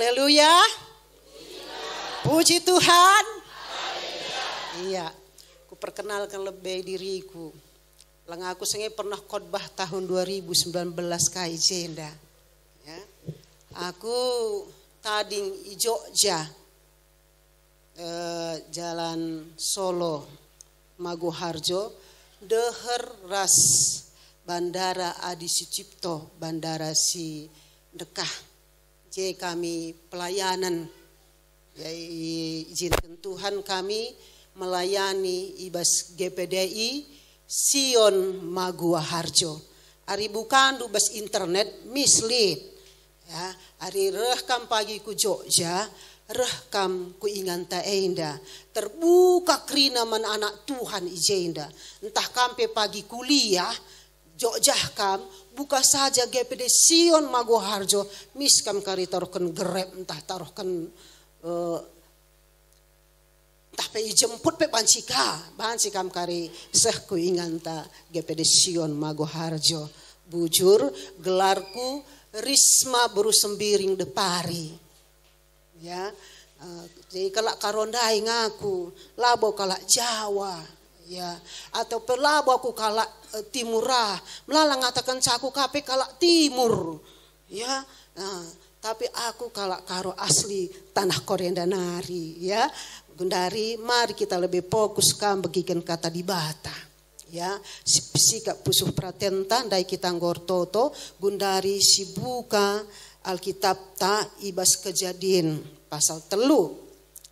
Haleluya. Puji Tuhan. Iya, ku perkenalkan lebih diriku. Lang aku sengai pernah khotbah tahun 2019 kai jenda. Ya. Aku tading i Jogja, Jalan Solo, Maguharjo, deher ras Bandara Adi Sucipto, Bandara si Dekah. Jadi kami pelayanan, ya, izinkan Tuhan kami melayani ibas GPDI Sion Maguharjo. Ari bukan dubas internet mislead. Ya, ari rekam pagi ku Jogja, rekam ku inganta enda. Terbuka krina man anak Tuhan ijenda. Entah kampe pagi kuliah, Jogja kam buka saja GPD Sion Maguharjo, miskam kari taruhkan grab, entah taruhkan entah pe jemput pe bancikam kari seh ku inganta GPD Sion Maguharjo. Bujur gelarku Risma Buru Sembiring Depari. Ya, jadi kalak karondai ngaku, labo kalak Jawa, ya, atau pelabo aku kalak Timurah, melalang ngatakan caku kape kalak Timur, ya, tapi aku kalak karo asli tanah Korendanari, ya, Gundari, mari kita lebih fokus kan bagikan kata di bata, ya, sikap pusuh pratenta, dai kita ngortoto, Gundari sibuka Alkitab ta ibas Kejadian pasal 3.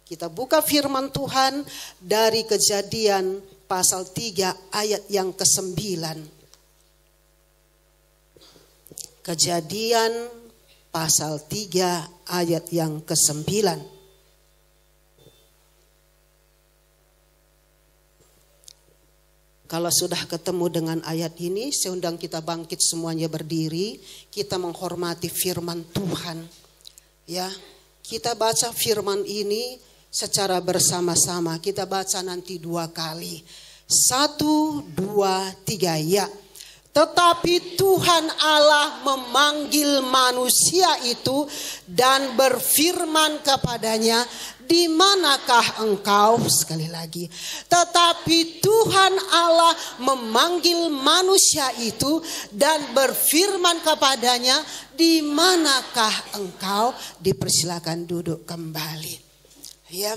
Kita buka firman Tuhan dari Kejadian pasal 3 ayat yang ke-9. Kejadian pasal 3 ayat yang ke-9. Kalau sudah ketemu dengan ayat ini, saya undang kita bangkit semuanya berdiri, kita menghormati firman Tuhan. Ya, kita baca firman ini secara bersama-sama. Kita baca nanti 2 kali. 1, 2, 3 ya. Tetapi Tuhan Allah memanggil manusia itu dan berfirman kepadanya, di manakah engkau? Sekali lagi. Tetapi Tuhan Allah memanggil manusia itu dan berfirman kepadanya, di manakah engkau? Dipersilakan duduk kembali. Ya.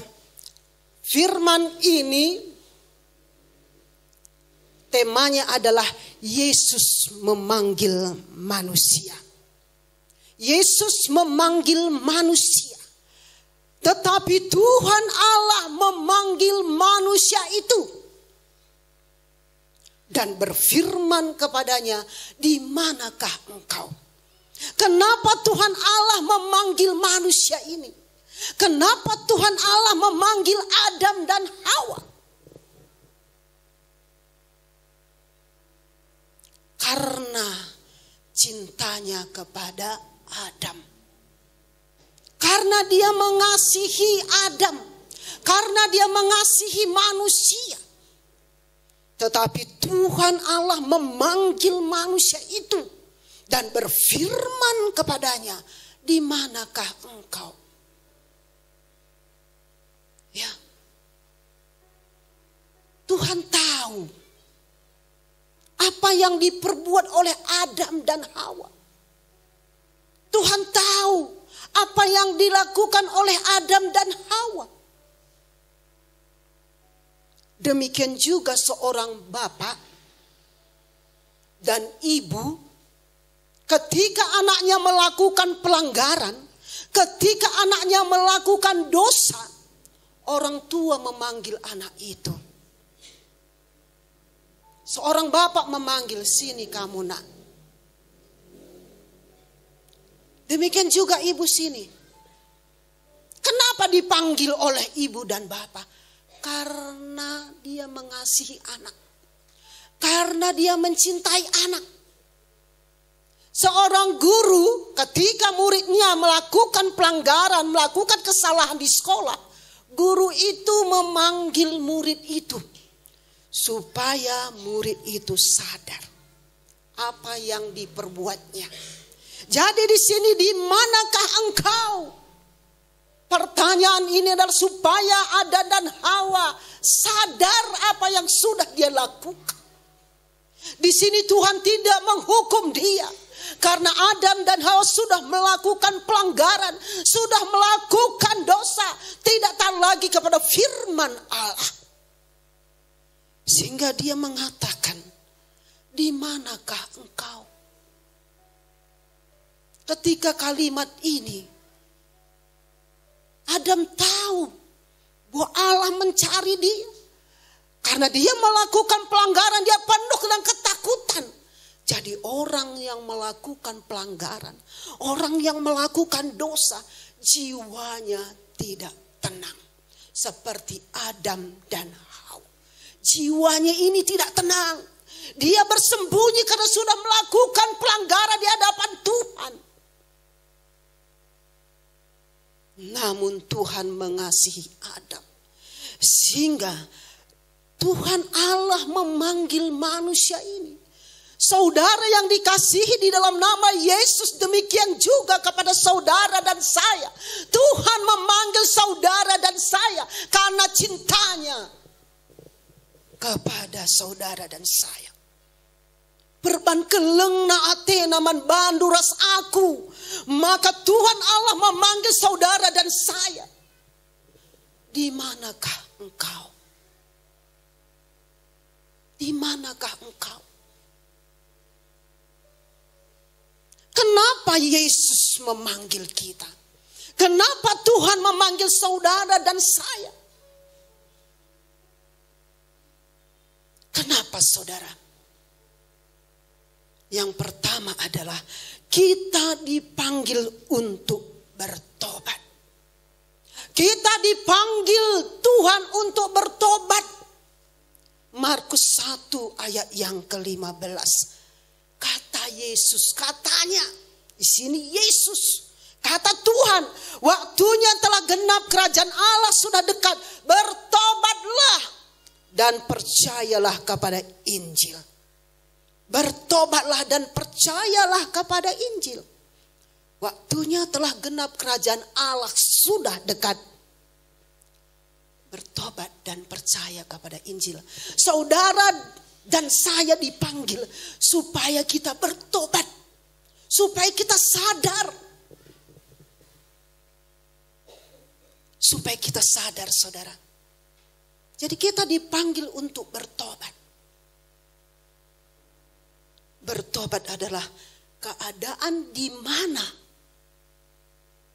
Firman ini temanya adalah Yesus memanggil manusia. Yesus memanggil manusia. Tetapi Tuhan Allah memanggil manusia itu dan berfirman kepadanya, di manakah engkau? Kenapa Tuhan Allah memanggil manusia ini? Kenapa Tuhan Allah memanggil Adam dan Hawa? Karena cintanya kepada Adam. Karena dia mengasihi Adam. Karena dia mengasihi manusia. Tetapi Tuhan Allah memanggil manusia itu dan berfirman kepadanya, di manakah engkau? Ya. Tuhan tahu apa yang diperbuat oleh Adam dan Hawa. Tuhan tahu apa yang dilakukan oleh Adam dan Hawa. Demikian juga seorang bapak dan ibu, ketika anaknya melakukan pelanggaran, ketika anaknya melakukan dosa, orang tua memanggil anak itu. Seorang bapak memanggil, sini kamu nak. Demikian juga ibu sini. Kenapa dipanggil oleh ibu dan bapak? Karena dia mengasihi anak. Karena dia mencintai anak. Seorang guru ketika muridnya melakukan pelanggaran, melakukan kesalahan di sekolah, guru itu memanggil murid itu supaya murid itu sadar apa yang diperbuatnya. Jadi di sini, di manakah engkau? Pertanyaan ini adalah supaya Adam dan Hawa sadar apa yang sudah dia lakukan. Di sini Tuhan tidak menghukum dia. Karena Adam dan Hawa sudah melakukan pelanggaran, sudah melakukan dosa, tidak taat lagi kepada firman Allah. Sehingga dia mengatakan, di manakah engkau? Ketika kalimat ini, Adam tahu bahwa Allah mencari dia. Karena dia melakukan pelanggaran, dia penuh dengan ketakutan. Jadi orang yang melakukan pelanggaran, orang yang melakukan dosa, jiwanya tidak tenang. Seperti Adam dan Hawa. Jiwanya ini tidak tenang. Dia bersembunyi karena sudah melakukan pelanggaran di hadapan Tuhan. Namun Tuhan mengasihi Adam. Sehingga Tuhan Allah memanggil manusia ini. Saudara yang dikasihi di dalam nama Yesus, demikian juga kepada saudara dan saya. Tuhan memanggil saudara dan saya karena cintanya kepada saudara dan saya. Berban keleng na atena man banduras aku. Maka Tuhan Allah memanggil saudara dan saya. Di manakah engkau? Di manakah engkau? Kenapa Yesus memanggil kita? Kenapa Tuhan memanggil saudara dan saya? Kenapa saudara? Yang pertama adalah kita dipanggil untuk bertobat. Kita dipanggil Tuhan untuk bertobat. Markus 1 ayat yang ke-15. Kata Yesus, katanya di sini Yesus, kata Tuhan, waktunya telah genap, kerajaan Allah sudah dekat. Bertobatlah dan percayalah kepada Injil. Bertobatlah dan percayalah kepada Injil. Waktunya telah genap, kerajaan Allah sudah dekat. Bertobat dan percaya kepada Injil. Saudara dan saya dipanggil supaya kita bertobat. Supaya kita sadar. Supaya kita sadar, saudara. Jadi kita dipanggil untuk bertobat. Bertobat adalah keadaan di mana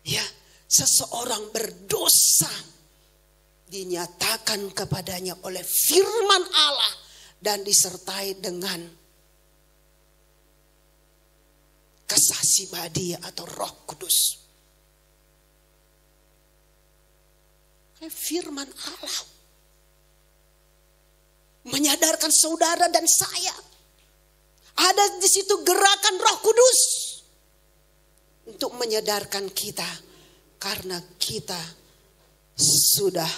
ya seseorang berdosa dinyatakan kepadanya oleh firman Allah dan disertai dengan kesaksi Badia atau Roh Kudus. Firman Allah menyadarkan saudara dan saya. Ada di situ gerakan Roh Kudus untuk menyadarkan kita karena kita sudah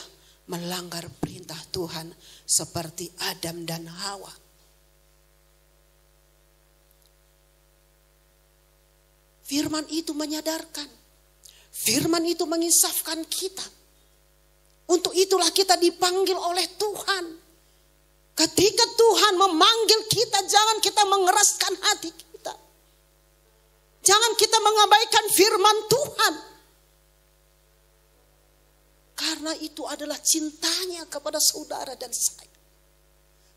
melanggar perintah Tuhan seperti Adam dan Hawa. Firman itu menyadarkan. Firman itu menginsafkan kita. Untuk itulah kita dipanggil oleh Tuhan. Ketika Tuhan memanggil kita, jangan kita mengeraskan hati kita. Jangan kita mengabaikan firman Tuhan. Karena itu adalah cintanya kepada saudara dan saya.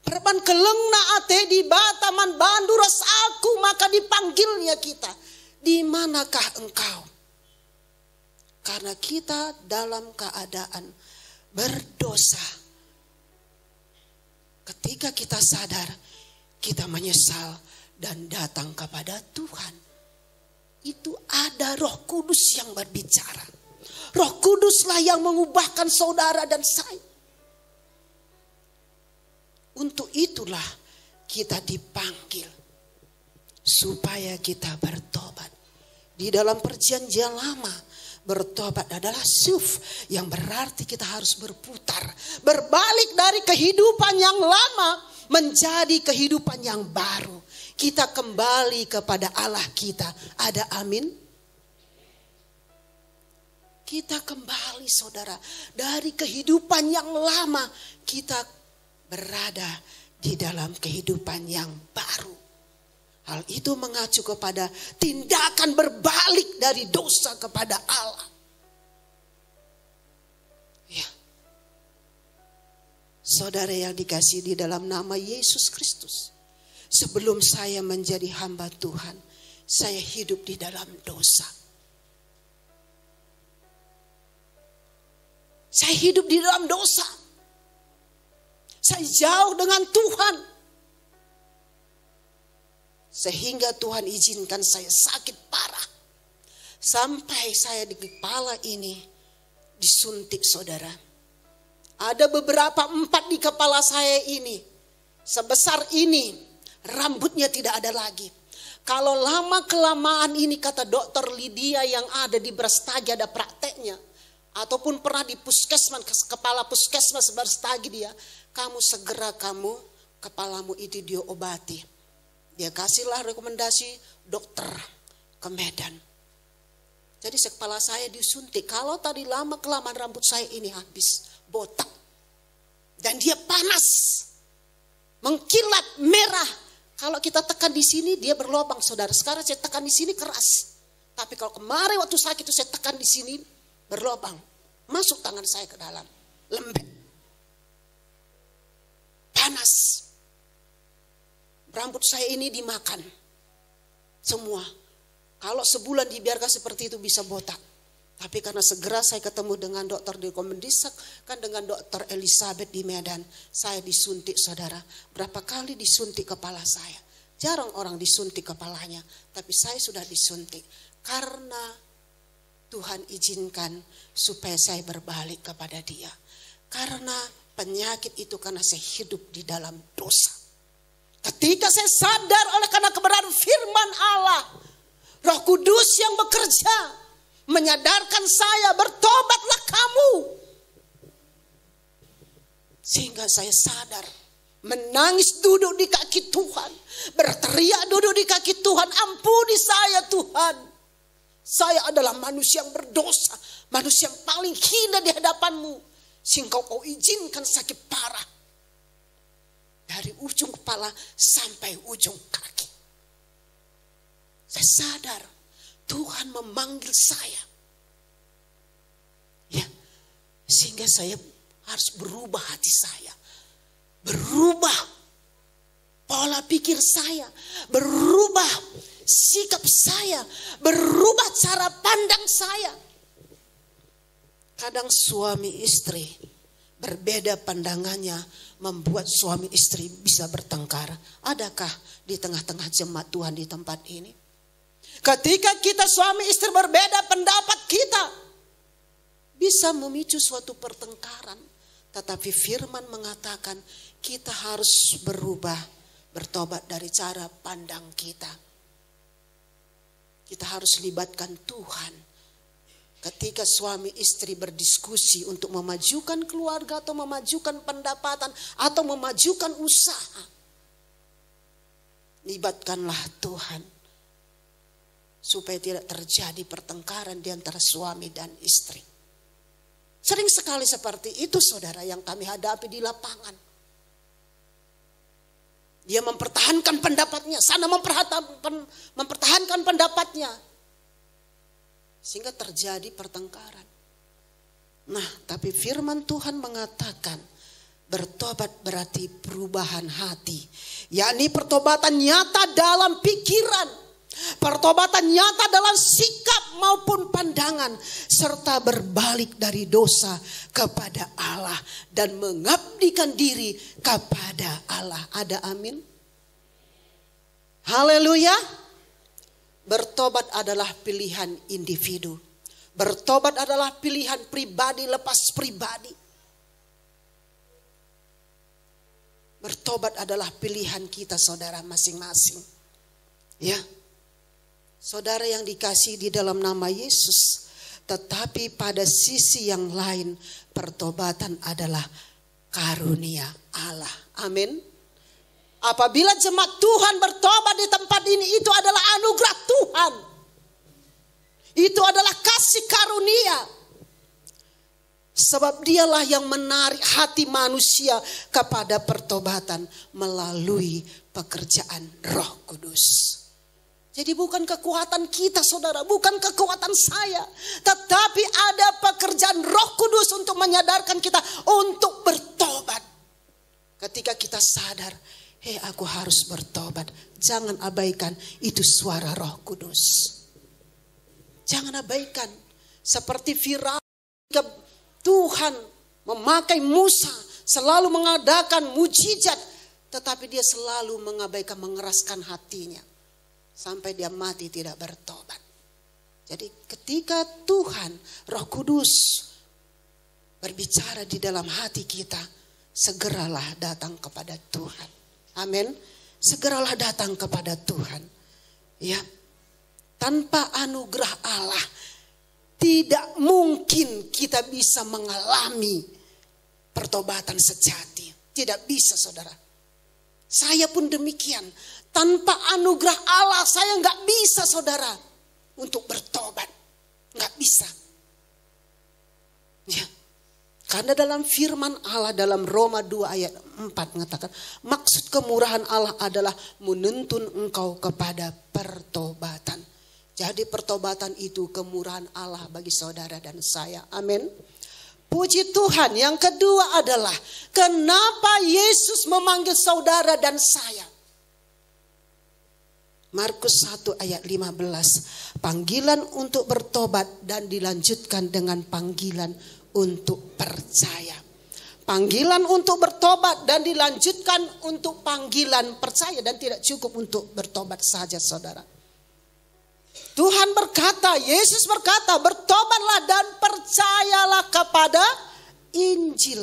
Perban kelengna ate di bataman banduras aku, maka dipanggilnya kita. Di manakah engkau? Karena kita dalam keadaan berdosa. Ketika kita sadar, kita menyesal dan datang kepada Tuhan. Itu ada Roh Kudus yang berbicara. Roh Kuduslah yang mengubahkan saudara dan saya. Untuk itulah kita dipanggil supaya kita bertobat. Di dalam perjanjian lama, bertobat adalah suf, yang berarti kita harus berputar, berbalik dari kehidupan yang lama menjadi kehidupan yang baru. Kita kembali kepada Allah kita. Ada amin? kita kembali saudara. Dari kehidupan yang lama kita berada di dalam kehidupan yang baru. Hal itu mengacu kepada tindakan berbalik dari dosa kepada Allah. Ya. Saudara yang dikasihi di dalam nama Yesus Kristus. Sebelum saya menjadi hamba Tuhan, saya hidup di dalam dosa. Saya hidup di dalam dosa. Saya jauh dengan Tuhan. Sehingga Tuhan izinkan saya sakit parah. Sampai saya di kepala ini disuntik saudara. Ada beberapa 4 di kepala saya ini. Sebesar ini. Rambutnya tidak ada lagi. Kalau lama-kelamaan ini kata dokter Lydia yang ada di Brastagi ada prakteknya. Ataupun pernah di puskesmas, kepala puskesmas Brastagi dia. Kamu segera kepalamu itu diobati. Dia kasihlah rekomendasi dokter ke Medan. Jadi kepala saya disuntik. Kalau tadi lama-kelamaan rambut saya ini habis botak. Dan dia panas. Mengkilat merah. Kalau kita tekan di sini dia berlubang saudara. Sekarang saya tekan di sini keras. Tapi kalau kemarin waktu sakit itu saya tekan di sini berlubang. Masuk tangan saya ke dalam. Lembek. Panas. Rambut saya ini dimakan. Semua. Kalau sebulan dibiarkan seperti itu bisa botak. Tapi karena segera saya ketemu dengan dokter di Komendisak, kan dengan dokter Elizabeth di Medan, saya disuntik saudara. Berapa kali disuntik kepala saya. Jarang orang disuntik kepalanya, tapi saya sudah disuntik. Karena Tuhan izinkan supaya saya berbalik kepada Dia. Karena penyakit itu karena saya hidup di dalam dosa. Ketika saya sadar oleh karena kebenaran firman Allah, Roh Kudus yang bekerja, menyadarkan saya, bertobatlah kamu. Sehingga saya sadar, menangis duduk di kaki Tuhan, berteriak duduk di kaki Tuhan, ampuni saya Tuhan. Saya adalah manusia yang berdosa, manusia yang paling hina di hadapan-Mu. Sehingga Kau izinkan sakit parah. Dari ujung kepala sampai ujung kaki. Saya sadar Tuhan memanggil saya. Ya, sehingga saya harus berubah hati saya. Berubah pola pikir saya. Berubah sikap saya. Berubah cara pandang saya. Kadang suami istri berbeda pandangannya membuat suami istri bisa bertengkar. Adakah di tengah-tengah jemaat Tuhan di tempat ini? Ketika kita suami istri berbeda pendapat kita bisa memicu suatu pertengkaran. Tetapi firman mengatakan kita harus berubah, bertobat dari cara pandang kita. Kita harus libatkan Tuhan. Ketika suami istri berdiskusi untuk memajukan keluarga atau memajukan pendapatan atau memajukan usaha. Libatkanlah Tuhan. Supaya tidak terjadi pertengkaran di antara suami dan istri. Sering sekali seperti itu saudara yang kami hadapi di lapangan. Dia mempertahankan pendapatnya, sana mempertahankan pendapatnya. Sehingga terjadi pertengkaran. Nah, tapi firman Tuhan mengatakan bertobat berarti perubahan hati. Yakni pertobatan nyata dalam pikiran. Pertobatan nyata dalam sikap maupun pandangan. Serta berbalik dari dosa kepada Allah. Dan mengabdikan diri kepada Allah. Ada amin? Haleluya. Bertobat adalah pilihan individu. Bertobat adalah pilihan pribadi lepas pribadi. Bertobat adalah pilihan kita saudara masing-masing. Ya. Saudara yang dikasihi di dalam nama Yesus. Tetapi pada sisi yang lain pertobatan adalah karunia Allah. Amin. Apabila jemaat Tuhan bertobat di tempat ini, itu adalah anugerah Tuhan. Itu adalah kasih karunia. Sebab dialah yang menarik hati manusia kepada pertobatan melalui pekerjaan Roh Kudus. Jadi bukan kekuatan kita saudara, bukan kekuatan saya. Tetapi ada pekerjaan Roh Kudus untuk menyadarkan kita untuk bertobat. Ketika kita sadar, aku harus bertobat. Jangan abaikan itu suara Roh Kudus. Jangan abaikan. Seperti Firaun, Tuhan memakai Musa selalu mengadakan mujizat, tetapi dia selalu mengabaikan, mengeraskan hatinya sampai dia mati tidak bertobat. Jadi ketika Tuhan Roh Kudus berbicara di dalam hati kita, segeralah datang kepada Tuhan. Amin. Segeralah datang kepada Tuhan. Ya. Tanpa anugerah Allah tidak mungkin kita bisa mengalami pertobatan sejati. Tidak bisa saudara. Saya pun demikian. Tanpa anugerah Allah saya nggak bisa saudara untuk bertobat. Nggak bisa. Ya. Karena dalam firman Allah dalam Roma 2 ayat 4 mengatakan. Maksud kemurahan Allah adalah menuntun engkau kepada pertobatan. Jadi pertobatan itu kemurahan Allah bagi saudara dan saya. Amin. Puji Tuhan. Yang kedua adalah kenapa Yesus memanggil saudara dan saya. Markus 1 ayat 15. Panggilan untuk bertobat dan dilanjutkan dengan panggilan untuk percaya. Panggilan untuk bertobat dan dilanjutkan untuk panggilan percaya. Dan tidak cukup untuk bertobat saja saudara. Tuhan berkata, Yesus berkata, bertobatlah dan percayalah kepada Injil.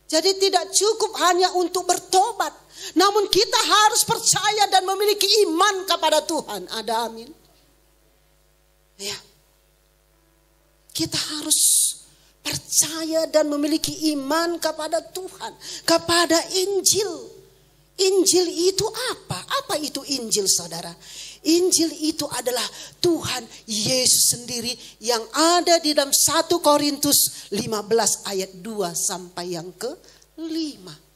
Jadi tidak cukup hanya untuk bertobat. Namun kita harus percaya dan memiliki iman kepada Tuhan. Ada amin. Ya. Kita harus percaya dan memiliki iman kepada Tuhan. Kepada Injil. Injil itu apa? Apa itu Injil saudara? Injil itu adalah Tuhan Yesus sendiri yang ada di dalam 1 Korintus 15 ayat 2 sampai yang ke-5.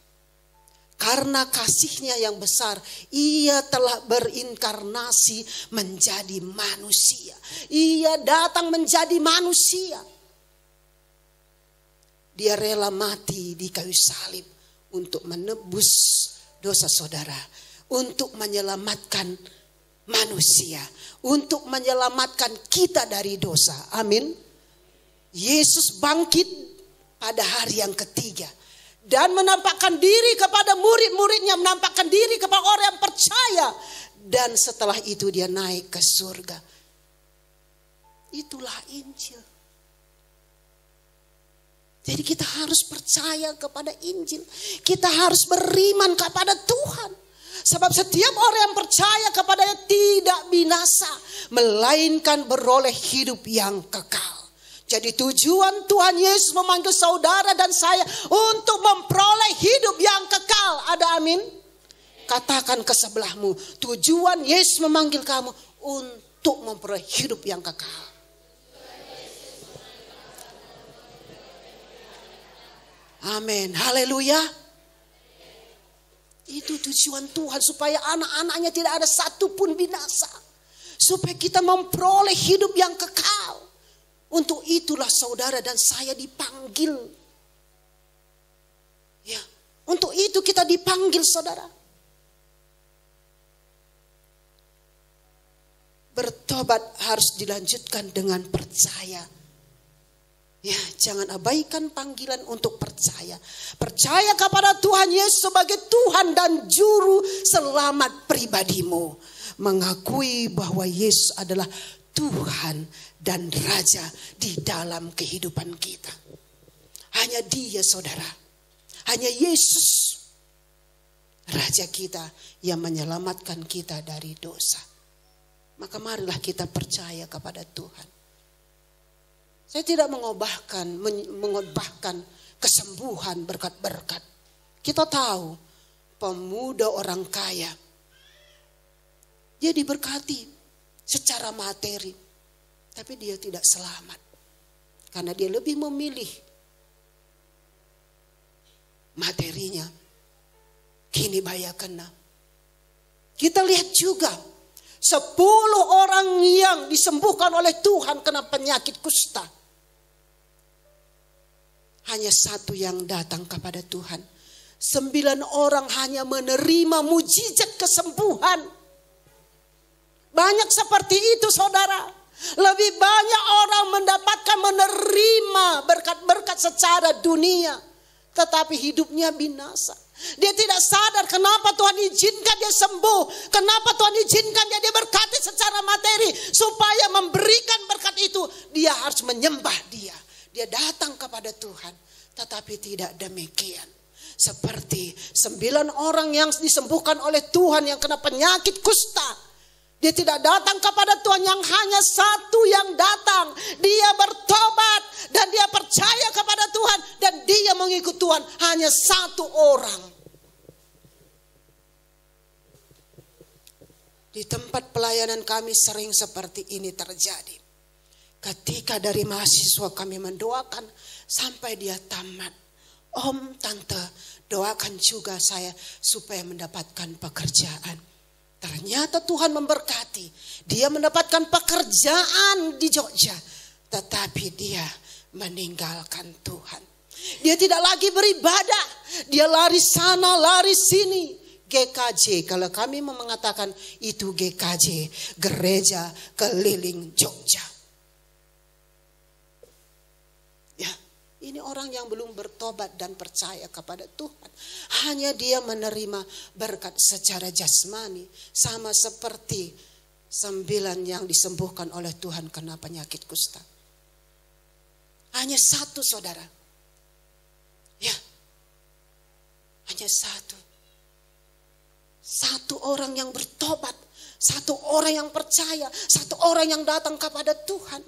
Karena kasihnya yang besar, ia telah berinkarnasi menjadi manusia. Ia datang menjadi manusia. Dia rela mati di kayu salib untuk menebus dosa saudara. Untuk menyelamatkan manusia, untuk menyelamatkan kita dari dosa. Amin. Yesus bangkit pada hari yang ketiga dan menampakkan diri kepada murid-muridnya, menampakkan diri kepada orang yang percaya, dan setelah itu dia naik ke surga. Itulah Injil. Jadi kita harus percaya kepada Injil. Kita harus beriman kepada Tuhan. Sebab setiap orang yang percaya kepadanya tidak binasa, melainkan beroleh hidup yang kekal. Jadi tujuan Tuhan Yesus memanggil saudara dan saya untuk memperoleh hidup yang kekal. Ada amin? Katakan ke sebelahmu, tujuan Yesus memanggil kamu untuk memperoleh hidup yang kekal. Amin. Haleluya. Itu tujuan Tuhan supaya anak-anaknya tidak ada satupun binasa. Supaya kita memperoleh hidup yang kekal. Untuk itulah saudara dan saya dipanggil. Ya, untuk itu kita dipanggil saudara. Bertobat harus dilanjutkan dengan percaya. Ya, jangan abaikan panggilan untuk percaya. Percaya kepada Tuhan Yesus sebagai Tuhan dan Juru Selamat pribadimu. Mengakui bahwa Yesus adalah Tuhan dan Raja di dalam kehidupan kita. Hanya Dia saudara. Hanya Yesus Raja kita yang menyelamatkan kita dari dosa. Maka marilah kita percaya kepada Tuhan. Saya tidak mengobahkan kesembuhan berkat-berkat. Kita tahu pemuda orang kaya. Dia diberkati secara materi. Tapi dia tidak selamat. Karena dia lebih memilih materinya. Kini baya kena. Kita lihat juga 10 orang yang disembuhkan oleh Tuhan kena penyakit kusta. Hanya 1 yang datang kepada Tuhan. 9 orang hanya menerima mujizat kesembuhan. Banyak seperti itu saudara. Lebih banyak orang mendapatkan menerima berkat-berkat secara dunia. Tetapi hidupnya binasa. Dia tidak sadar kenapa Tuhan izinkan dia sembuh. Kenapa Tuhan izinkan dia diberkati secara materi. Supaya memberikan berkat itu. Dia harus menyembah dia. Dia datang kepada Tuhan. Tetapi tidak demikian. Seperti 9 orang yang disembuhkan oleh Tuhan yang kena penyakit kusta. Dia tidak datang kepada Tuhan, yang hanya 1 yang datang. Dia bertobat dan dia percaya kepada Tuhan. Dan dia mengikut Tuhan, hanya 1 orang. Di tempat pelayanan kami sering seperti ini terjadi. Ketika dari mahasiswa kami mendoakan sampai dia tamat. Om, tante, doakan juga saya supaya mendapatkan pekerjaan. Ternyata Tuhan memberkati. Dia mendapatkan pekerjaan di Jogja. Tetapi dia meninggalkan Tuhan. Dia tidak lagi beribadah. Dia lari sana, lari sini. GKJ, kalau kami mengatakan itu GKJ, Gereja Keliling Jogja. Ya, ini orang yang belum bertobat dan percaya kepada Tuhan. Hanya dia menerima berkat secara jasmani. Sama seperti 9 yang disembuhkan oleh Tuhan kena penyakit kusta. Hanya 1 saudara. Ya, hanya 1. 1 orang yang bertobat. 1 orang yang percaya. 1 orang yang datang kepada Tuhan.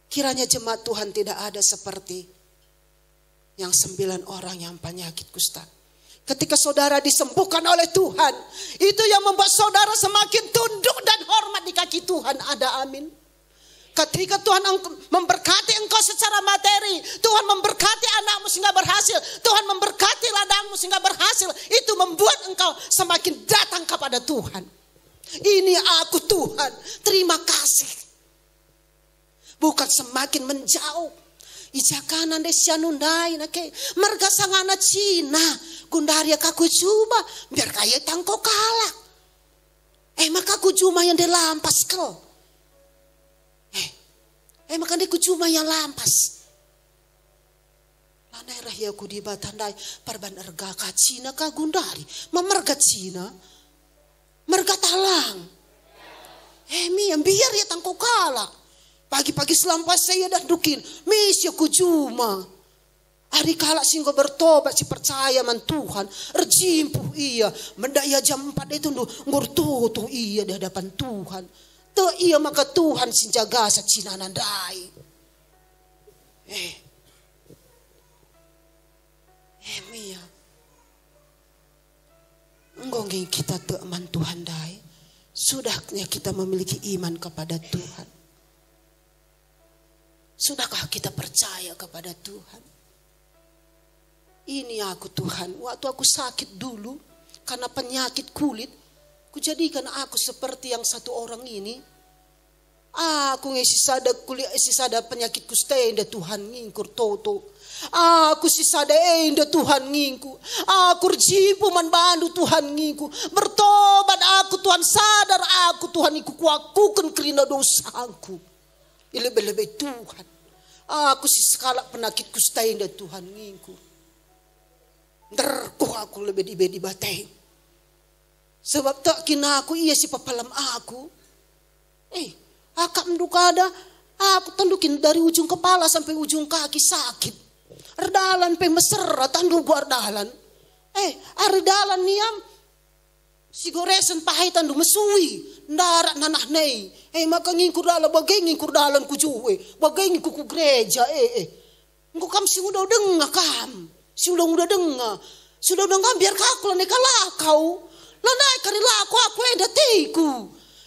Kiranya jemaat Tuhan tidak ada seperti yang 9 orang yang penyakit kusta. Ketika saudara disembuhkan oleh Tuhan, itu yang membuat saudara semakin tunduk dan hormat di kaki Tuhan. Ada amin. Ketika Tuhan memberkati engkau secara materi, Tuhan memberkati anakmu sehingga berhasil, Tuhan memberkati ladangmu sehingga berhasil, itu membuat engkau semakin datang kepada Tuhan. Ini aku Tuhan, terima kasih. Bukan semakin menjauh. Ijakanan desianundai nake merga sangana Cina gundaria kaku juba biar kaya tangko kalak. Maka ku cuma yang delampas kau. Maka dia ku cuma yang lampas. Lanai rahia ku di batandai parban erga ka Cina ka gundari memerga Cina merga talang. Mi yang biar ya tangko kalak. Pagi-pagi selampas saya dah dukin. Misya ku cuma. Hari kalak singgo bertobat si percaya man Tuhan. Erjimpuh iya. Mendaya jam 4 itu ngurtutuh iya di hadapan Tuhan. Tuh iya maka Tuhan sinjaga sa cinanandai. Mia. Ngongging kita tuh man Tuhan dai. Sudahnya kita memiliki iman kepada Tuhan. Sudahkah kita percaya kepada Tuhan? Ini aku Tuhan. Waktu aku sakit dulu karena penyakit kulit, kujadikan aku seperti yang 1 orang ini. Aku ngesisada kulit, sisada penyakit kusta inda Tuhan ngingkur toto. Aku sisada inda Tuhan ngingku. Aku rjipu man bandu Tuhan ngingku. Bertobat aku Tuhan, sadar aku Tuhan iku kuakukan kerina dosaku. Lebih-lebih Tuhan. Aku si sekala penyakit kusta inda Tuhan ngingku. Nderkuh aku lebih di batai. Sebab tak kina aku iya si papalam aku. Akak mendukada. Aku tandukin dari ujung kepala sampai ujung kaki sakit. Erdalan pe mesra tandu gua erdalan. Erdalan niam. Si goresan pahai tandu mesui. Ndarak nanah nei. Maka ngingkur dalan bagai ngingkur dalan kujuwe. Bagai ngingkur ku gereja. Engkau kam si udah dengar kam. Si udah dengar. Sudah dengar biar kaku lah neka lakau. Landai kari laku aku eda teiku.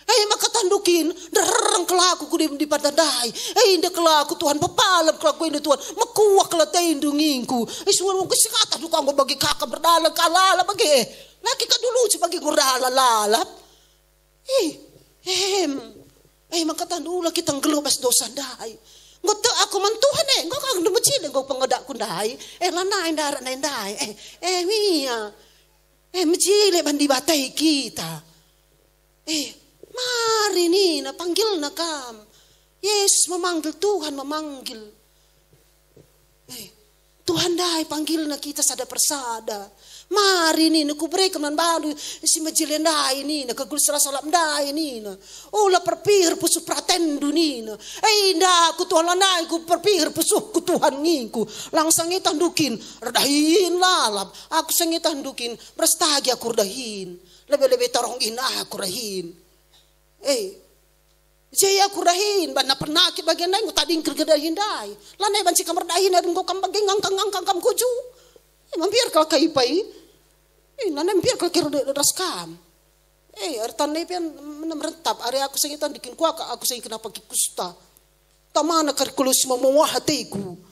Maka tandukin derang kelaku ku di padandai. Inda kelaku Tuhan papalam kelaku ini Tuhan. Makuwak kelatay indunginku. Suara mo kasikata dukang mo bagi kakak berdala kalala bagi. Laki ka dulu sebagai ngurdala lalap. Maka tandula kitang gelobas dosa dai. Ngoto aku man Tuhan ngok kang dumecil ngok pangodak kundai. Lanai darat nai. Mia. Mecile bandi batai kita. Mari Nina, panggil na kam. Yesus memanggil, Tuhan memanggil. Tuhan dai panggil na kita sada persada. Mari Nina, kubrekam nan balu si majilen dai Nina, kagul salam dai Nina. Ola perpihir pusu pratendu Nina. Inda aku Tuhan lanai ku perpihir pusu ku Tuhan nginku. Langsang itandukin, redahin lalap. Aku sangitandukin, berstagi aku redahin. Lebih-lebih tarongin aku redahin. Jaya aku rahin bana pernakit bagian lain tadi kergedahin dai lanai banci kamar dahin ada ngko kam bagi ngangkang kam kuju mampir kal kai pai lanai mampir kal kir ras kam artan ne pian memerentap are aku sengitan dikin kuaka aku seng kenapa kikusta tamana karkulus mau hatiku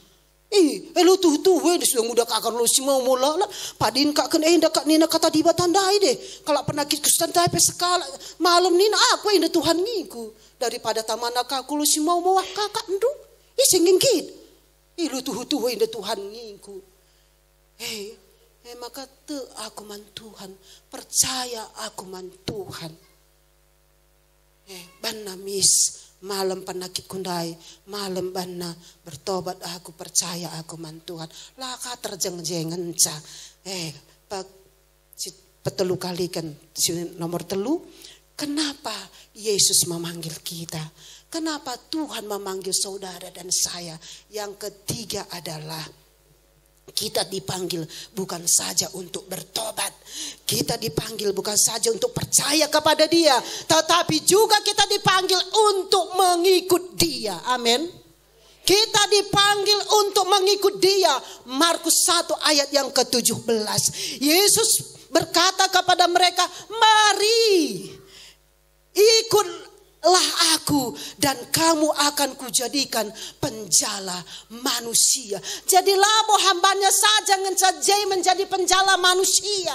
lu tuh sudah muda kakak lu si mau mula padin kak kena indah kak nina kata diba tandai deh kalau penakit kustan tapi sekala malam nina aku indah Tuhan ngiku daripada tamana kak lu si mau kakak ndu singingkit lu tuh indah Tuhan ngiku maka te aku man Tuhan percaya aku man Tuhan banamis malam penakit kundai, malam bana bertobat aku percaya aku man Tuhan. Laka terjeng-jengen ca. Petelu kali kan nomor telu. Kenapa Yesus memanggil kita? Kenapa Tuhan memanggil saudara dan saya? Yang ketiga adalah kita dipanggil bukan saja untuk bertobat. Kita dipanggil bukan saja untuk percaya kepada Dia, tetapi juga kita dipanggil untuk mengikut Dia. Amin. Kita dipanggil untuk mengikut Dia. Markus 1 ayat yang ke-17. Yesus berkata kepada mereka, "Mari, ikutlah aku dan kamu akan kujadikan penjala manusia." Jadilah hambanya saja menjadi penjala manusia.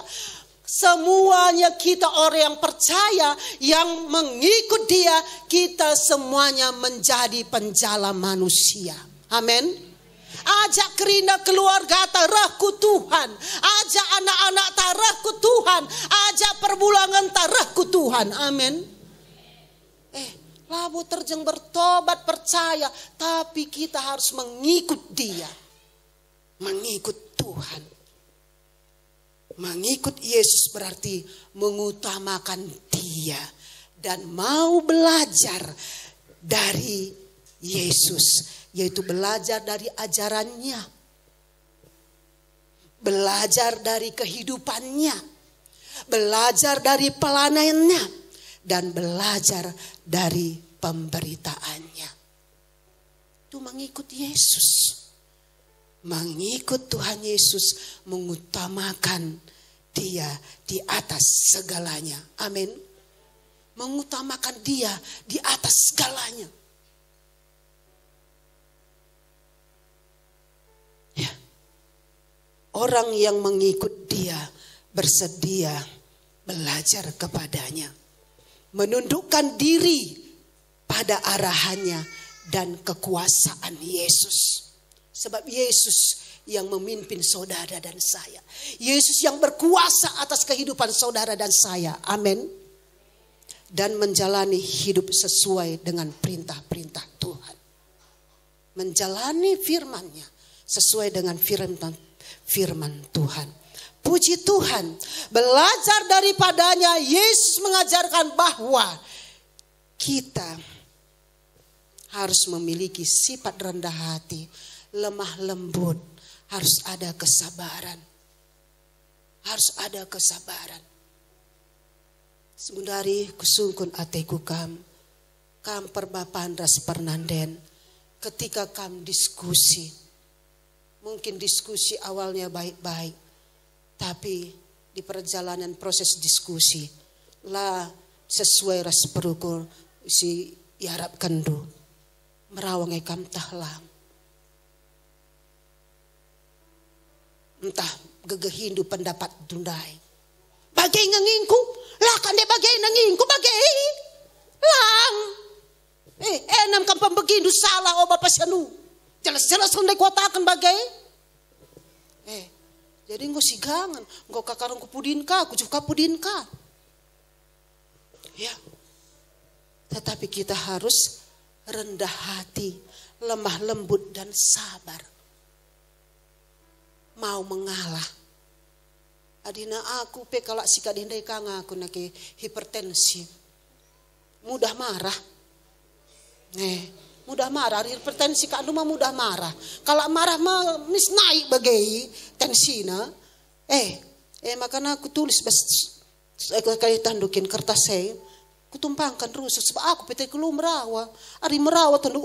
Semuanya kita orang yang percaya, yang mengikut Dia, kita semuanya menjadi penjala manusia. Amin. Ajak kerina keluarga tarahku Tuhan. Ajak anak-anak tarahku Tuhan. Ajak perbulangan tarahku Tuhan. Amin. Labu terjeng bertobat percaya, tapi kita harus mengikut Dia. Mengikut Tuhan. Mengikut Yesus berarti mengutamakan Dia dan mau belajar dari Yesus, yaitu belajar dari ajarannya, belajar dari kehidupannya, belajar dari pelayanannya, dan belajar dari pemberitaannya. Itu mengikut Yesus. Mengikut Tuhan Yesus, mengutamakan Dia di atas segalanya. Amin. Mengutamakan Dia di atas segalanya. Ya. Orang yang mengikut Dia bersedia belajar kepadanya, menundukkan diri pada arahannya dan kekuasaan Yesus. Sebab Yesus yang memimpin saudara dan saya. Yesus yang berkuasa atas kehidupan saudara dan saya. Amin. Dan menjalani hidup sesuai dengan perintah-perintah Tuhan. Menjalani firman-Nya sesuai dengan firman Tuhan. Puji Tuhan. Belajar daripadanya, Yesus mengajarkan bahwa kita harus memiliki sifat rendah hati, lemah lembut, harus ada kesabaran. Harus ada kesabaran. Sundari kusungkun ateku kam perbapaan ras pernanden, ketika kam diskusi. Mungkin diskusi awalnya baik-baik, tapi di perjalanan proses diskusi lah sesuai ras berukur si iarap kendu merawang ekam tahlang. Entah gegehindu pendapat dundai. Bagai ngingku, lah kan dia bagai ngingku bagai lang. Enam kampang begindu salah obat pasianu. Jelas-jelas hendak kuatakan bagai. Jadi engkau sigangan, engkau kakarang kupudinka, kucuka pudinka. Ya. Tetapi kita harus rendah hati, lemah lembut dan sabar. Mau mengalah. Adina aku pe kalak sika dindai kang aku nake hipertensi. Mudah marah. Mudah marah, hipertensi kak mah mudah marah. Kalau marah mah mis naik bagai tensina. Makanya aku tulis aku kali tandukin kertas saya. Kutumpangkan rusuh sebab aku pete kelu merawa. Ari merawa tandu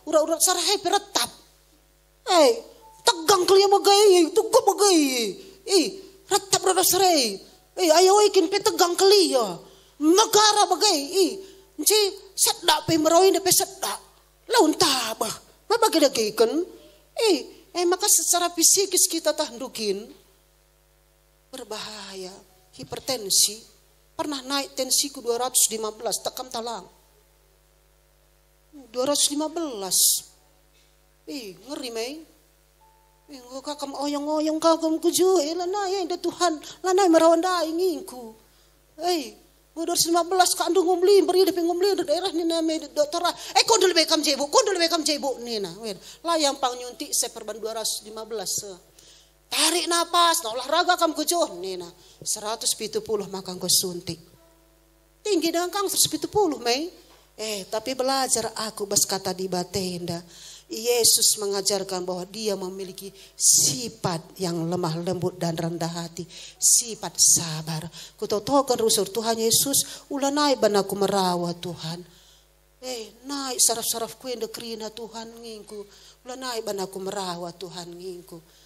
ura-ura sarahai peretap. Tegang kelia bagai, tugu bagai. Retap rada sarai. Ayo ikin pe tegang kelia. Negara bagai. Nci sedak pe merawi pe sedak. Laun tabah. Mabagi dagikan. Maka secara fisikis kita tandukin. Berbahaya. Hipertensi. Pernah naik tensiku 215, tekam talang. 215. Ngeri mei. Kakam oyong-oyong kakam kuju. Lanai ada Tuhan. Lanai merawan dai ngingku. 215 kandung ngumli. Beri depe ngumli di daerah ni name dokter. Kau dulu bekam jebu. Kau dulu bekam jebu ni na. Lah yang pang nyuntik seperban 215. Tarik napas, olahraga kamu kujuh nih nah 170 makan kau suntik. Tinggi dengan kang 170 mei. Tapi belajar aku bas kata di batenda. Yesus mengajarkan bahwa dia memiliki sifat yang lemah lembut dan rendah hati, sifat sabar. Kutotokan rusur Tuhan Yesus, ulah naik banaku merawat Tuhan. Naik saraf-saraf ku yang dekrina Tuhan ngingku, ulah naik banaku merawat Tuhan ngingku.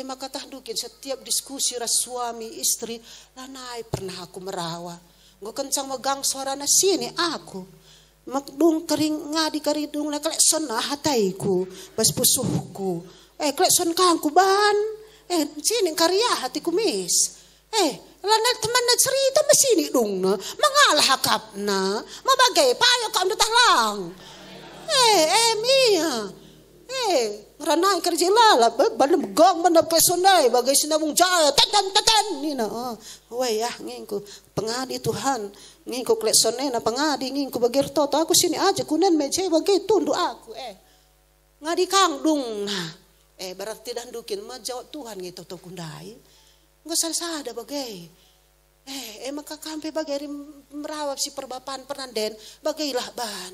Maka tahdukin setiap diskusi ras suami istri lanai pernah aku merawa. Gue kencang megang suara na sini aku. Makdung kering ngadi karidung na klekson na hataiku. Bas pusuhku. Klekson kangku ban. Sini karya hatiku mis. Lanai teman na cerita masini dong na. Mengalah hakap na. Mabagai payo kam datang. Mia. Ranai kerja lala, bandem gong bandem pesonai, bagai sinabung jaya, tatan nina. Ngingku pengadi Tuhan, ngingku kleksonai na pengadi ngingku bagai toto aku sini aja kunen meja bagai tundu aku. Ngadi kang dung nah, berarti dandukin majawab Tuhan gitu to kundai, nggak salah ada bagai. Maka kampe bagai merawat si perbapan penanden, bagailah ban.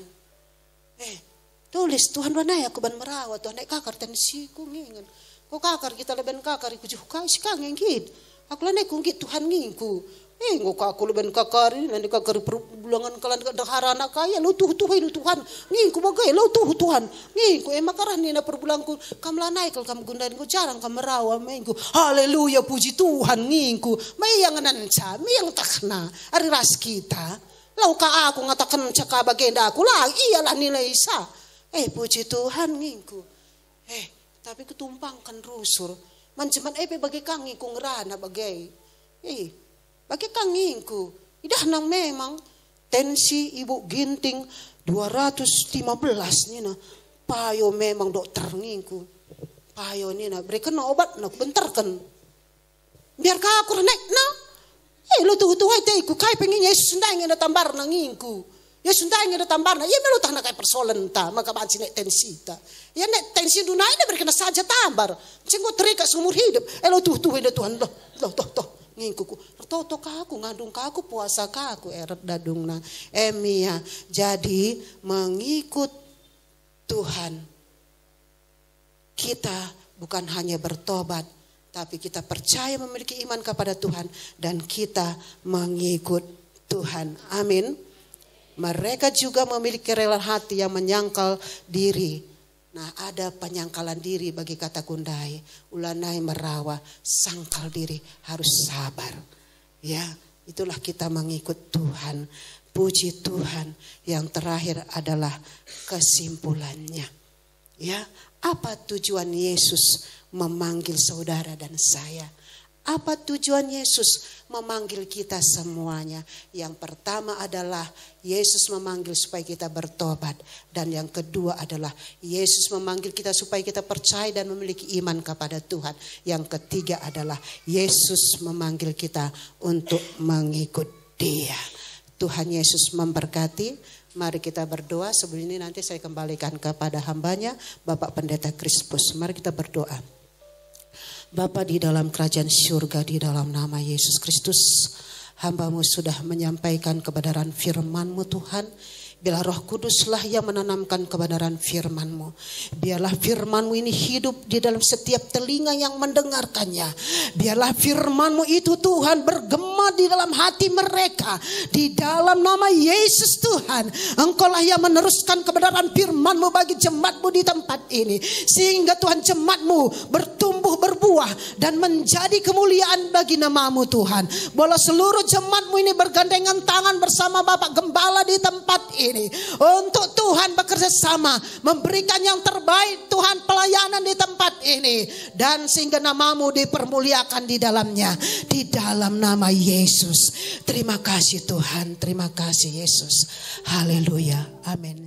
Tulis Tuhan banai aku ban merawat Tuhan naik kakar tensiku ngingan. Kau kakar kita leben kakar iku juga si kangen gid. Aku lanai kungkit Tuhan ngingku. Ngok aku leben kakar ini nanti kakar perbulangan kalan dahara anak kaya lu tuh Tuhan ngingku bagai lu tuh Tuhan ngingku makarah nina perbulangku kam lanai kalau kamu gundain ku jarang kamu merawat minggu. Haleluya puji Tuhan ngingku. Mayang nanca, mayang takna ari ras kita. Lau ka aku ngatakan caka bagenda aku lah iyalah nilai isa. Puji Tuhan ngingku. Tapi ketumpangkan rusur. Manjaman bagai kang ngingku ngerana bagai. Bagai kang ngingku. Idah nang memang tensi ibu ginting 215 nina. Payo memang dokter ngingku. Payo nina berikan obat nak bentarkan. Biar ka aku renek na. Lo tuh ku kai pengen Yesus ndang na tambar nang ngingku. Ya sudah ingin tambah na, ya melu tak nak persoalan ta, maka banci nek tensi ta. Ya nek tensi dunia ini berkena saja tambar. Cenggo terikat seumur hidup. Lo tuh ini Tuhan loh, ngingkuku. Toto kaku ngandung kaku puasa kaku eret dadung na. Emia jadi mengikut Tuhan. Kita bukan hanya bertobat, tapi kita percaya memiliki iman kepada Tuhan dan kita mengikut Tuhan. Amin. Mereka juga memiliki rela hati yang menyangkal diri. Nah, ada penyangkalan diri bagi kata kundai. Ulanai merawa, sangkal diri harus sabar. Ya, itulah kita mengikut Tuhan. Puji Tuhan, yang terakhir adalah kesimpulannya. Ya, apa tujuan Yesus memanggil saudara dan saya? Apa tujuan Yesus memanggil kita semuanya? Yang pertama adalah Yesus memanggil supaya kita bertobat. Dan yang kedua adalah Yesus memanggil kita supaya kita percaya dan memiliki iman kepada Tuhan. Yang ketiga adalah Yesus memanggil kita untuk mengikut Dia. Tuhan Yesus memberkati. Mari kita berdoa. Sebelum ini nanti saya kembalikan kepada hambanya, Bapak Pendeta Crispus. Mari kita berdoa. Bapa di dalam kerajaan surga, di dalam nama Yesus Kristus, hamba-Mu sudah menyampaikan kebenaran firman-Mu Tuhan. Biarlah Roh Kuduslah yang menanamkan kebenaran firman-Mu. Biarlah firman-Mu ini hidup di dalam setiap telinga yang mendengarkannya. Biarlah firman-Mu itu Tuhan bergema di dalam hati mereka. Di dalam nama Yesus Tuhan, Engkaulah yang meneruskan kebenaran firman-Mu bagi jemaat-Mu di tempat ini. Sehingga Tuhan jemaat-Mu bertumbuh berbuah dan menjadi kemuliaan bagi nama-Mu Tuhan. Bola seluruh jemaat-Mu ini bergandengan tangan bersama Bapak Gembala di tempat ini. Untuk Tuhan bekerja sama memberikan yang terbaik Tuhan pelayanan di tempat ini. Dan sehingga nama-Mu dipermuliakan di dalamnya. Di dalam nama Yesus. Terima kasih Tuhan. Terima kasih Yesus. Haleluya. Amin.